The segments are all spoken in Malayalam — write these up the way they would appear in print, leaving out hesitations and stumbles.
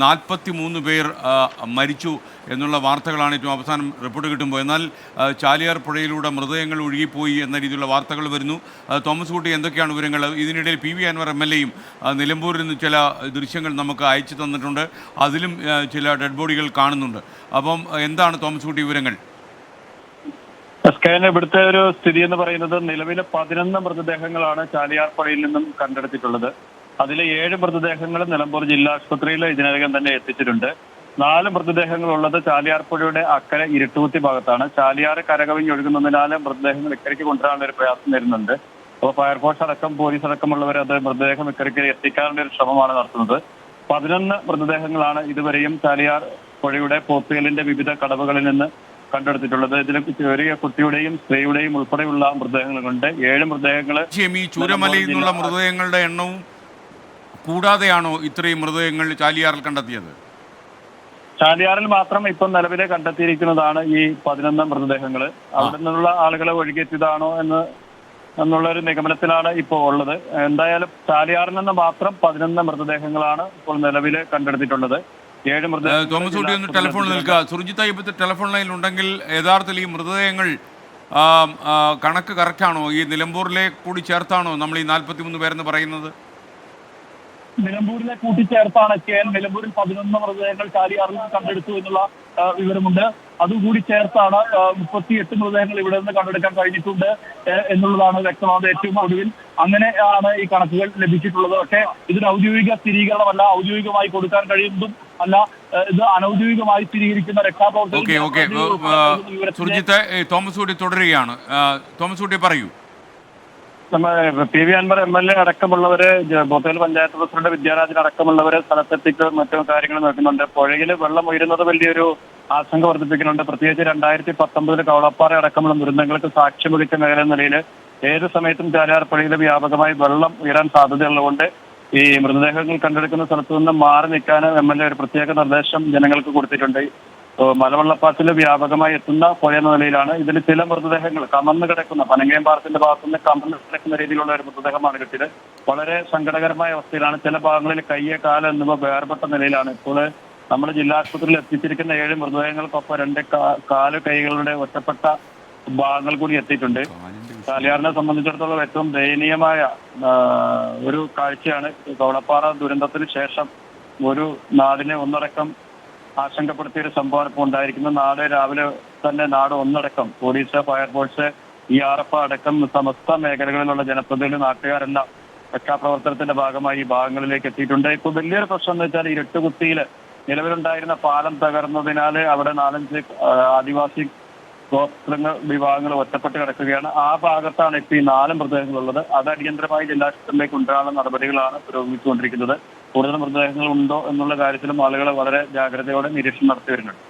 43 പേർ മരിച്ചു എന്നുള്ള വാർത്തകളാണ് ഏറ്റവും അവസാനം റിപ്പോർട്ട് കിട്ടുമ്പോൾ. എന്നാൽ ചാലിയാർ പുഴയിലൂടെ മൃതദേഹങ്ങൾ ഒഴുകിപ്പോയി എന്ന രീതിയിലുള്ള വാർത്തകൾ വരുന്നു. തോമസ് കുട്ടി, എന്തൊക്കെയാണ് വിവരങ്ങൾ? ഇതിനിടയിൽ പി വി അൻവർ MLA യും നിലമ്പൂരിൽ നിന്ന് ചില ദൃശ്യങ്ങൾ നമുക്ക് അയച്ചു തന്നിട്ടുണ്ട്. അതിലും ചില ഡെഡ് ബോഡികൾ കാണുന്നുണ്ട്. അപ്പം എന്താണ് തോമസ് കുട്ടി വിവരങ്ങൾ? ഇവിടുത്തെ ഒരു സ്ഥിതി എന്ന് പറയുന്നത് നിലവിലെ 11 മൃതദേഹങ്ങളാണ് ചാലിയാർ പുഴയിൽ നിന്നും കണ്ടെടുത്തിട്ടുള്ളത്. അതിലെ 7 മൃതദേഹങ്ങൾ നിലമ്പൂർ ജില്ലാ ആശുപത്രിയിൽ ഇതിനകം തന്നെ എത്തിച്ചിട്ടുണ്ട്. 4 മൃതദേഹങ്ങളുള്ളത് ചാലിയാർ പുഴയുടെ അക്കരെ ഇരുട്ടുകുത്തി ഭാഗത്താണ്. ചാലിയാർ കരകവിഞ്ഞൊഴുകുന്നതിനാൽ മൃതദേഹങ്ങൾ ഇക്കരയ്ക്ക് കൊണ്ടുവരാനുള്ള ഒരു പ്രയാസം വരുന്നുണ്ട്. അപ്പോൾ ഫയർഫോഴ്സ് അടക്കം പോലീസ് അടക്കമുള്ളവർ അത് മൃതദേഹം ഇക്കരയ്ക്ക് എത്തിക്കാനുള്ള ഒരു ശ്രമമാണ് നടത്തുന്നത്. 11 മൃതദേഹങ്ങൾ ഇതുവരെയും ചാലിയാർ പുഴയുടെ പോത്തുകലിന്റെ വിവിധ കടവുകളിൽ നിന്ന് കണ്ടെടുത്തിട്ടുള്ളത്. ഇതിൽ ചെറിയ കുട്ടിയുടെയും സ്ത്രീയുടെയും ഉൾപ്പെടെയുള്ള മൃതദേഹങ്ങളുണ്ട്. 7 മൃതദേഹങ്ങൾ ഈ ചൂരമലയിൽ നിന്നുള്ള മൃതദേഹങ്ങളുടെ എണ്ണവും കൂടാതെയാണോ ഇത്രയും മൃതദേഹങ്ങൾ ചാലിയാറിൽ കണ്ടെത്തിയത്? ചാലിയാറിൽ മാത്രം ഇപ്പം നിലവിലെ കണ്ടെത്തിയിരിക്കുന്നതാണ് ഈ 11 മൃതദേഹങ്ങൾ. അവിടെ നിന്നുള്ള ആളുകളെ ഒഴുകിയെത്തിയതാണോ എന്നുള്ള ഒരു നിഗമനത്തിലാണ് ഇപ്പോൾ ഉള്ളത്. എന്തായാലും ചാലിയാറിൽ നിന്ന് മാത്രം 11 മൃതദേഹങ്ങളാണ് ഇപ്പോൾ നിലവിൽ കണ്ടെടുത്തിട്ടുള്ളത്. 7 മൃതദേഹങ്ങൾ. തോമസ് കുട്ടി ഒന്ന് ടെലിഫോണിൽ നിൽക്കുക. സുർജിത്ത് ഇപ്പോഴത്തെ ടെലിഫോൺ ലൈനിൽ ഉണ്ടെങ്കിൽ യഥാർത്ഥത്തിൽ ഈ മൃതദേഹങ്ങൾ കണക്ക് കറക്റ്റാണോ? ഈ നിലമ്പൂരിലെ കൂടി ചേർത്താണോ നമ്മൾ ഈ 43 പേരെന്ന് പറയുന്നത്? നിലമ്പൂരിലെ കൂട്ടിച്ചേർത്താണ് നിലമ്പൂരിൽ 11 മൃതദേഹങ്ങൾ ചാലിയാറിൽ കണ്ടെടുത്തു എന്നുള്ള വിവരമുണ്ട്. അതുകൂടി ചേർത്താണ് 38 മൃതദേഹങ്ങൾ ഇവിടെ നിന്ന് കണ്ടെടുക്കാൻ കഴിഞ്ഞിട്ടുണ്ട് എന്നുള്ളതാണ് വ്യക്തമാകുന്നത്. ഏറ്റവും ഒടുവിൽ അങ്ങനെയാണ് ഈ കണക്കുകൾ ലഭിച്ചിട്ടുള്ളത്. പക്ഷേ ഇതൊരു ഔദ്യോഗിക സ്ഥിരീകരണമല്ല, ഔദ്യോഗികമായി കൊടുക്കാൻ കഴിയുന്നതും അല്ല. ഇത് അനൌദ്യോഗികമായി സ്ഥിരീകരിക്കുന്ന രക്ഷാപ്രവർത്തകർ. തോമസ് കുട്ടി തുടരുകയാണ്. തോമസ് കുട്ടി പറയൂ. പി വി അൻവർ MLA അടക്കമുള്ളവര്, പോത്തുകൽ പഞ്ചായത്ത് പ്രസിഡന്റ് വിദ്യാരാജൻ അടക്കമുള്ളവര് സ്ഥലത്തെത്തിച്ച് മറ്റു കാര്യങ്ങൾ നോക്കുന്നുണ്ട്. പുഴയിൽ വെള്ളം ഉയരുന്നത് വലിയൊരു ആശങ്ക വർദ്ധിപ്പിക്കുന്നുണ്ട്. പ്രത്യേകിച്ച് 2019 കവളപ്പാറ അടക്കമുള്ള ദുരന്തങ്ങൾക്ക് സാക്ഷ്യം വഹിച്ച മേഖല എന്ന നിലയിൽ ഏത് സമയത്തും ചാലിയാർ പുഴയിൽ വ്യാപകമായി വെള്ളം ഉയരാൻ സാധ്യതയുള്ളതുകൊണ്ട് ഈ മൃതദേഹങ്ങൾ കണ്ടെടുക്കുന്ന സ്ഥലത്തു നിന്ന് മാറി നിൽക്കാൻ MLA ഒരു പ്രത്യേക നിർദ്ദേശം ജനങ്ങൾക്ക് കൊടുത്തിട്ടുണ്ട്. മലവെള്ളപ്പാച്ചിൽ വ്യാപകമായി എത്തുന്ന പുഴ എന്ന നിലയിലാണ്. ഇതിൽ ചില മൃതദേഹങ്ങൾ കമന്ന് കിടക്കുന്ന, പനങ്കയം പാർക്കിന്റെ ഭാഗത്തുനിന്ന് കമന്ന് കിടക്കുന്ന രീതിയിലുള്ള ഒരു മൃതദേഹമാണ് കിട്ടിയത്. വളരെ സങ്കടകരമായ അവസ്ഥയിലാണ്. ചില ഭാഗങ്ങളിൽ കയ്യ കാല എന്നിവ വേർപെട്ട നിലയിലാണ്. ഇപ്പോൾ നമ്മൾ ജില്ലാ ആശുപത്രിയിൽ എത്തിച്ചിരിക്കുന്ന 7 മൃതദേഹങ്ങൾക്കൊപ്പം 2 കൈകളുടെ ഒറ്റപ്പെട്ട ഭാഗങ്ങൾ കൂടി എത്തിയിട്ടുണ്ട്. ചാലിയാറിനെ സംബന്ധിച്ചിടത്തോളം ഏറ്റവും ദയനീയമായ ഒരു കാഴ്ചയാണ്. കവളപ്പാറ ദുരന്തത്തിന് ശേഷം ഒരു നാടിനെ ഒന്നടക്കം ആശങ്കപ്പെടുത്തിയ ഒരു സംഭവം ഇപ്പോൾ ഉണ്ടായിരിക്കുന്നു. നാട് രാവിലെ തന്നെ നാട് ഒന്നടക്കം പോലീസ്, ഫയർഫോഴ്സ്, ERF അടക്കം സമസ്ത മേഖലകളിലുള്ള ജനപ്രതിനിധികൾ, നാട്ടുകാരെല്ലാം രക്ഷാപ്രവർത്തനത്തിന്റെ ഭാഗമായി ഈ ഭാഗങ്ങളിലേക്ക് എത്തിയിട്ടുണ്ട്. ഇപ്പോൾ വലിയൊരു പ്രശ്നം എന്ന് വെച്ചാൽ ഇരുട്ടുകുത്തിയിൽ നിലവിലുണ്ടായിരുന്ന പാലം തകർന്നതിനാൽ അവിടെ 4-5 ആദിവാസി ഗോത്രങ്ങൾ വിഭാഗങ്ങൾ ഒറ്റപ്പെട്ട് കിടക്കുകയാണ്. ആ ഭാഗത്താണ് ഇപ്പോൾ ഈ 4 മൃതദേഹങ്ങളുള്ളത്. അത് അടിയന്തരമായി ജില്ലാശുപത്രിയിലേക്ക് കൊണ്ടുവരാനുള്ള നടപടികളാണ് പുരോഗമിച്ചുകൊണ്ടിരിക്കുന്നത്. കൂടുതൽ മൃതദേഹങ്ങൾ ഉണ്ടോ എന്നുള്ള കാര്യത്തിലും ആളുകൾ വളരെ ജാഗ്രതയോടെ നിരീക്ഷണം നടത്തി വരുന്നുണ്ട്.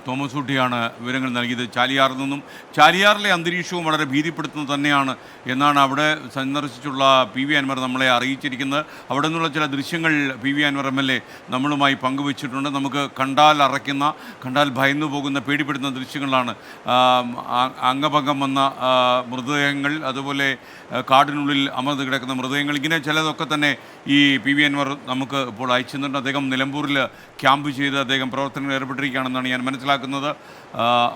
തോമസ് കുട്ടിയാണ് വിവരങ്ങൾ നൽകിയത് ചാലിയാറിൽ നിന്നും. ചാലിയാറിലെ അന്തരീക്ഷവും വളരെ ഭീതിപ്പെടുത്തുന്നത് തന്നെയാണ് എന്നാണ് അവിടെ സന്ദർശിച്ചുള്ള പി വി അൻവർ നമ്മളെ അറിയിച്ചിരിക്കുന്നത്. അവിടെ നിന്നുള്ള ചില ദൃശ്യങ്ങൾ പി വി അൻവർ MLA നമ്മളുമായി പങ്കുവച്ചിട്ടുണ്ട്. നമുക്ക് കണ്ടാൽ ഭയന്നു പോകുന്ന, പേടിപ്പെടുന്ന ദൃശ്യങ്ങളാണ്. അംഗഭംഗം വന്ന മൃതദേഹങ്ങൾ, അതുപോലെ കാടിനുള്ളിൽ അമർന്ന് കിടക്കുന്ന മൃതദേഹങ്ങൾ, ഇങ്ങനെ ചിലതൊക്കെ തന്നെ ഈ പി വി അൻവർ നമുക്ക് ഇപ്പോൾ അയച്ചിട്ടുണ്ട്. അദ്ദേഹം നിലമ്പൂരിൽ ക്യാമ്പ് ചെയ്ത് അദ്ദേഹം പ്രവർത്തനങ്ങൾ ഏർപ്പെട്ടിരിക്കുകയാണെന്നാണ് ഞാൻ മനസ്സിലാക്കുന്നത്.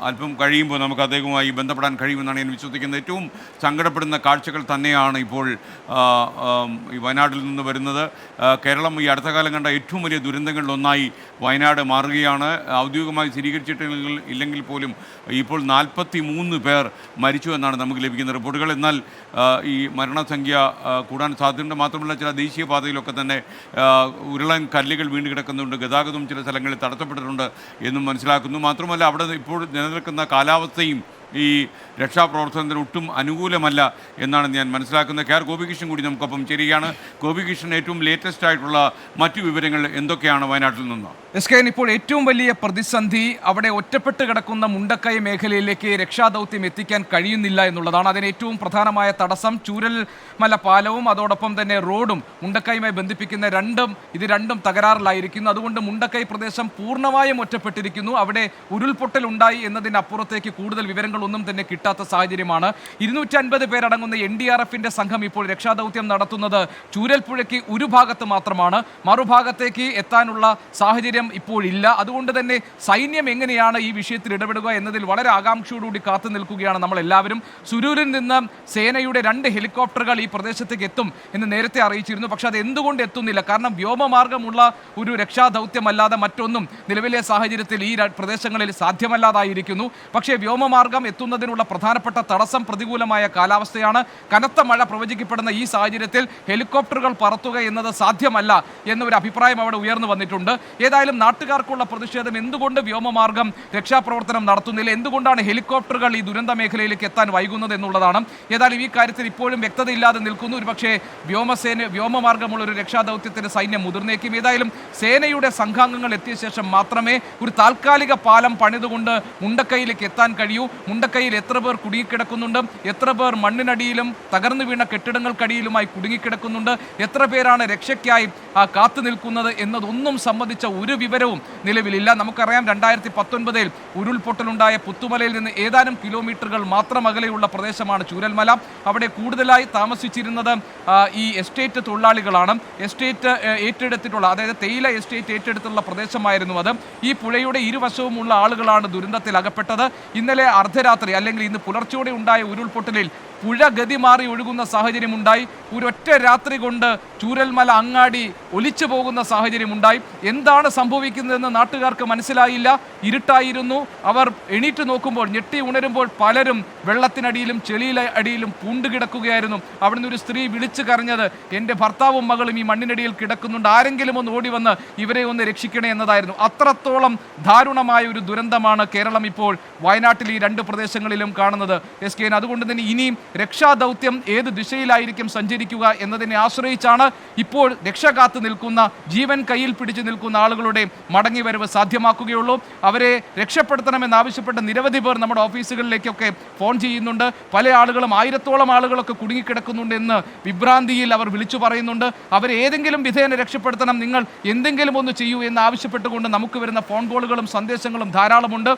അല്പം കഴിയുമ്പോൾ നമുക്ക് അദ്ദേഹവുമായി ബന്ധപ്പെടാൻ കഴിയുമെന്നാണ് ഞാൻ വിശ്വസിക്കുന്നത്. ഏറ്റവും സങ്കടപ്പെടുന്ന കാഴ്ചകൾ തന്നെയാണ് ഇപ്പോൾ ഈ വയനാട്ടിൽ നിന്ന് വരുന്നത്. കേരളം ഈ അടുത്ത കാലം കണ്ട ഏറ്റവും വലിയ ദുരന്തങ്ങളിലൊന്നായി വയനാട് മാറുകയാണ്. ഔദ്യോഗികമായി സ്ഥിരീകരിച്ചിട്ടില്ലെങ്കിൽ പോലും ഇപ്പോൾ 43 പേർ മരിച്ചു എന്നാണ് നമുക്ക് ലഭിക്കുന്ന റിപ്പോർട്ടുകൾ. എന്നാൽ ഈ മരണസംഖ്യ കൂടാൻ സാധ്യതയുണ്ട്. മാത്രമല്ല ചില ദേശീയപാതയിലൊക്കെ തന്നെ ഉരുളൻ കല്ലുകൾ വീണ് കിടക്കുന്നുണ്ട്. ഗതാഗതം ചില സ്ഥലങ്ങളിൽ തടസ്സപ്പെട്ടിട്ടുണ്ട് എന്നും മനസ്സിലാക്കുന്നു. മാത്രമല്ല അവിടെ ഇപ്പോൾ നിലനിൽക്കുന്ന കാലാവസ്ഥയും ഈ രക്ഷാപ്രവർത്തനത്തിന് ഒട്ടും അനുകൂലമല്ല എന്നാണ് ഞാൻ മനസ്സിലാക്കുന്നത്. KR ഗോപികൃഷ്ണൻ കൂടി നമുക്കൊപ്പം ചേരുകയാണ്. ഗോപികൃഷ്ണൻ, ഏറ്റവും ലേറ്റസ്റ്റ് ആയിട്ടുള്ള മറ്റു വിവരങ്ങൾ എന്തൊക്കെയാണ് വയനാട്ടിൽ നിന്ന്? ഇപ്പോൾ ഏറ്റവും വലിയ പ്രതിസന്ധി അവിടെ ഒറ്റപ്പെട്ട് കിടക്കുന്ന മുണ്ടക്കൈ മേഖലയിലേക്ക് രക്ഷാദൗത്യം എത്തിക്കാൻ കഴിയുന്നില്ല എന്നുള്ളതാണ്. അതിന് ഏറ്റവും പ്രധാനമായ തടസ്സം ചൂരൽമല പാലവും അതോടൊപ്പം തന്നെ റോഡും മുണ്ടക്കൈയുമായി ബന്ധിപ്പിക്കുന്ന രണ്ടും തകരാറിലായിരിക്കുന്നു. അതുകൊണ്ട് മുണ്ടക്കൈ പ്രദേശം പൂർണ്ണമായും ഒറ്റപ്പെട്ടിരിക്കുന്നു. അവിടെ ഉരുൾപൊട്ടൽ ഉണ്ടായി എന്നതിനപ്പുറത്തേക്ക് കൂടുതൽ വിവരങ്ങൾ വിവരങ്ങളൊന്നും തന്നെ കിട്ടാത്ത സാഹചര്യമാണ്. 250 പേരടങ്ങുന്ന NDRFന്റെ സംഘം ഇപ്പോൾ രക്ഷാദൗത്യം നടത്തുന്നത് ചൂരൽപ്പുഴയ്ക്ക് ഒരു ഭാഗത്ത് മാത്രമാണ്. മറുഭാഗത്തേക്ക് എത്താനുള്ള സാഹചര്യം ഇപ്പോഴില്ല. അതുകൊണ്ട് തന്നെ സൈന്യം എങ്ങനെയാണ് ഈ വിഷയത്തിൽ ഇടപെടുക എന്നതിൽ വളരെ ആകാംക്ഷയോടുകൂടി കാത്തു നിൽക്കുകയാണ് നമ്മൾ എല്ലാവരും. സുരൂരിൽ നിന്ന് സേനയുടെ 2 ഹെലികോപ്റ്ററുകൾ ഈ പ്രദേശത്തേക്ക് എത്തും എന്ന് നേരത്തെ അറിയിച്ചിരുന്നു. പക്ഷേ അത് എന്തുകൊണ്ട് എത്തുന്നില്ല? കാരണം വ്യോമമാർഗമുള്ള ഒരു രക്ഷാദൗത്യമല്ലാതെ മറ്റൊന്നും നിലവിലെ സാഹചര്യത്തിൽ ഈ പ്രദേശങ്ങളിൽ സാധ്യമല്ലാതായിരിക്കുന്നു. പക്ഷേ വ്യോമമാർഗം എത്തുന്നതിനുള്ള പ്രധാനപ്പെട്ട തടസ്സം പ്രതികൂലമായ കാലാവസ്ഥയാണ്. കനത്ത മഴ പ്രവചിക്കപ്പെടുന്ന ഈ സാഹചര്യത്തിൽ ഹെലികോപ്റ്ററുകൾ പറത്തുക എന്നത് സാധ്യമല്ല എന്നൊരു അഭിപ്രായം അവിടെ ഉയർന്നു വന്നിട്ടുണ്ട്. ഏതായാലും നാട്ടുകാർക്കുള്ള പ്രതിഷേധം എന്തുകൊണ്ട് വ്യോമമാർഗം രക്ഷാപ്രവർത്തനം നടത്തുന്നില്ല, എന്തുകൊണ്ടാണ് ഹെലികോപ്റ്ററുകൾ ഈ ദുരന്ത മേഖലയിലേക്ക് എത്താൻ വൈകുന്നത് എന്നുള്ളതാണ്. ഏതായാലും ഈ കാര്യത്തിൽ ഇപ്പോഴും വ്യക്തതയില്ലാതെ നിൽക്കുന്നു. ഒരുപക്ഷേ വ്യോമമാർഗമുള്ള ഒരു രക്ഷാദൗത്യത്തിന് സൈന്യം മുതിർന്നേക്കും. ഏതായാലും സേനയുടെ സംഘാംഗങ്ങൾ എത്തിയ ശേഷം മാത്രമേ ഒരു താൽക്കാലിക പാലം പണിതുകൊണ്ട് മുണ്ടക്കൈയിലേക്ക് എത്താൻ കഴിയൂ. മുണ്ടക്കൈയിൽ എത്ര പേർ കുടുങ്ങിക്കിടക്കുന്നുണ്ട്, എത്ര പേർ മണ്ണിനടിയിലും തകർന്നു വീണ കെട്ടിടങ്ങൾക്കടിയിലുമായി കുടുങ്ങിക്കിടക്കുന്നുണ്ട്, എത്ര പേരാണ് രക്ഷയ്ക്കായി കാത്തു നിൽക്കുന്നത് എന്നതൊന്നും സംബന്ധിച്ച ഒരു വിവരവും നിലവിലില്ല. നമുക്കറിയാം 2019 ഉരുൾപൊട്ടലുണ്ടായ പുത്തുമലയിൽ നിന്ന് ഏതാനും കിലോമീറ്ററുകൾ മാത്രം അകലെയുള്ള പ്രദേശമാണ് ചൂരൽമല. അവിടെ കൂടുതലായി താമസിച്ചിരുന്നത് ഈ എസ്റ്റേറ്റ് തൊഴിലാളികളാണ്. എസ്റ്റേറ്റ് ഏറ്റെടുത്തിട്ടുള്ള, അതായത് തേയില എസ്റ്റേറ്റ് ഏറ്റെടുത്തുള്ള പ്രദേശമായിരുന്നു അത്. ഈ പുഴയുടെ ഇരുവശവുമുള്ള ആളുകളാണ് ദുരന്തത്തിൽ അകപ്പെട്ടത്. ഇന്നലെ അർദ്ധരാത്രി അല്ലെങ്കിൽ ഇന്ന് പുലർച്ചയോടെ ഉണ്ടായ ഉരുൾപൊട്ടലിൽ പുഴ ഗതി മാറി ഒഴുകുന്ന സാഹചര്യമുണ്ടായി. ഒരൊറ്റ രാത്രി കൊണ്ട് ചൂരൽമല അങ്ങാടി ഒലിച്ചു പോകുന്ന സാഹചര്യമുണ്ടായി. എന്താണ് സംഭവിക്കുന്നതെന്ന് നാട്ടുകാർക്ക് മനസ്സിലായില്ല. ഇരുട്ടായിരുന്നു. അവർ എണീറ്റ് നോക്കുമ്പോൾ, ഞെട്ടി ഉണരുമ്പോൾ പലരും വെള്ളത്തിനടിയിലും ചെളിയിലെ അടിയിലും പൂണ്ടുകിടക്കുകയായിരുന്നു. അവിടുന്ന് ഒരു സ്ത്രീ വിളിച്ചു കരഞ്ഞത്, എൻ്റെ ഭർത്താവും മകളും ഈ മണ്ണിനടിയിൽ കിടക്കുന്നുണ്ട്, ആരെങ്കിലും ഒന്ന് ഓടി വന്ന് ഇവരെ ഒന്ന് രക്ഷിക്കണേ എന്നതായിരുന്നു. അത്രത്തോളം ദാരുണമായ ഒരു ദുരന്തമാണ് കേരളം ഇപ്പോൾ വയനാട്ടിൽ ഈ 2 പ്രദേശങ്ങളിലും കാണുന്നത്. SKN, അതുകൊണ്ട് തന്നെ ഇനിയും രക്ഷാദൗത്യം ഏത് ദിശയിലായിരിക്കും സഞ്ചരിക്കുക എന്നതിനെ ആശ്രയിച്ചാണ് ഇപ്പോൾ രക്ഷ കാത്തു നിൽക്കുന്ന, ജീവൻ കയ്യിൽ പിടിച്ചു നിൽക്കുന്ന ആളുകളുടെ മടങ്ങിവരവ് സാധ്യമാക്കുകയുള്ളൂ. അവരെ രക്ഷപ്പെടുത്തണമെന്നാവശ്യപ്പെട്ട് നിരവധി പേർ നമ്മുടെ ഓഫീസുകളിലേക്കൊക്കെ ഫോൺ ചെയ്യുന്നുണ്ട്. പല ആളുകളും 1000-ഓളം ആളുകളൊക്കെ കുടുങ്ങിക്കിടക്കുന്നുണ്ട് എന്ന് വിഭ്രാന്തിയിൽ അവർ വിളിച്ചു പറയുന്നുണ്ട്. അവരെ ഏതെങ്കിലും വിധേന രക്ഷപ്പെടുത്തണം, നിങ്ങൾ എന്തെങ്കിലും ഒന്ന് ചെയ്യൂ എന്ന് ആവശ്യപ്പെട്ടുകൊണ്ട് നമുക്ക് വരുന്ന ഫോൺ കോളുകളും സന്ദേശങ്ങളും ധാരാളമുണ്ട്.